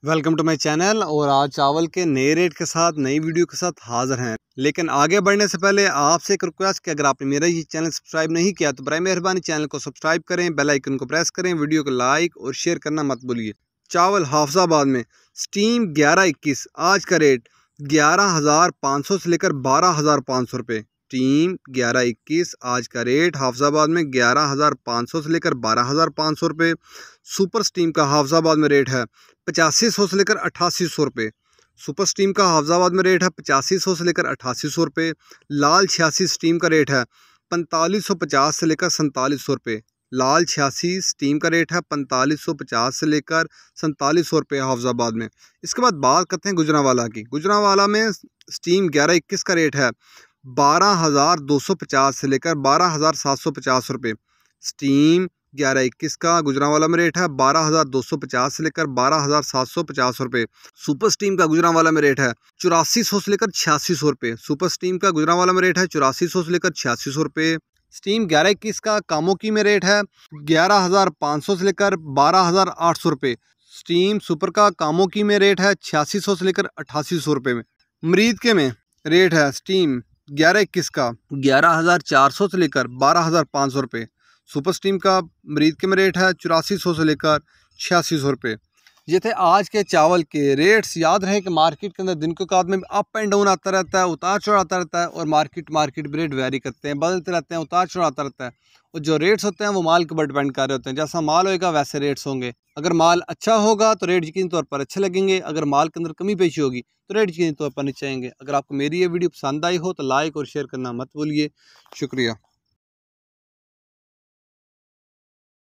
Welcome to my channel. और आज चावल के नए रेट के साथ नई वीडियो के साथ हाजिर हैं। लेकिन आगे बढ़ने से पहले आपसे एक रिक्वेस्ट कि अगर आपने मेरा ये चैनल सब्सक्राइब नहीं किया तो बराए मेहरबानी चैनल को सब्सक्राइब करें, बेल आइकन को प्रेस करें, वीडियो को लाइक और शेयर करना मत भूलिए। चावल हाफजाबाद में स्टीम 11-21 आज का रेट 11,500 से लेकर 12,500 रुपये। स्टीम 11-21 आज का रेट हाफजाबाद में 11,500 से लेकर 12,500 रुपये। सुपर स्टीम का हाफजाबाद में रेट है 8500 से लेकर 8800 रुपये। सुपर स्टीम का हाफजाबाद में रेट है 8500 से लेकर 8800 रुपये। लाल 86 स्टीम का रेट है 4550 से लेकर 4700 रुपये। लाल 86 स्टीम का रेट है 4550 से लेकर 4700 रुपये हाफजाबाद में। इसके बाद बात करते हैं गुजरांवाला की। गुजरांवाला में स्टीम 11-21 का रेट है 12,250 से लेकर 12,750 रुपये। स्टीम 11-21 का गुजरांवाला में रेट है 12,250 से लेकर 12,750 रुपये। सुपर स्टीम का गुजरांवाला में रेट है 8400 से लेकर 8600 रुपये। सुपर स्टीम का गुजरांवाला में रेट है 8400 से लेकर 8600 रुपये। स्टीम 11-21 का कामोकी में रेट है 11,500 से लेकर 12,800 रुपये। स्टीम सुपर का कामोकी में रेट है 8600 से लेकर 8800 रुपये में। मरीद के में रेट है स्टीम 11-21 का 11,400 से लेकर 12,500 रुपये। सुपर स्टीम का मरीद के में रेट है 8400 से लेकर 8600 रुपये। ये थे आज के चावल के रेट्स। याद रहे कि मार्केट के अंदर दिन के औकात में अप एंड डाउन आता रहता है, उतार चढ़ाव आता रहता है, और मार्केट रेट वेरी करते हैं, बदलते रहते हैं, उतार चढ़ाव आता रहता है। और जो रेट्स होते हैं वो माल के ऊपर डिपेंड कर रहे होते हैं। जैसा माल होएगा वैसे रेट्स होंगे। अगर माल अच्छा होगा तो रेट यकीनी तौर पर अच्छे लगेंगे, अगर माल के अंदर कमी पेशी होगी तो रेट यकीनी तौर पर नीचे आएंगे। अगर आपको मेरी ये वीडियो पसंद आई हो तो लाइक और शेयर करना मत भूलिए। शुक्रिया।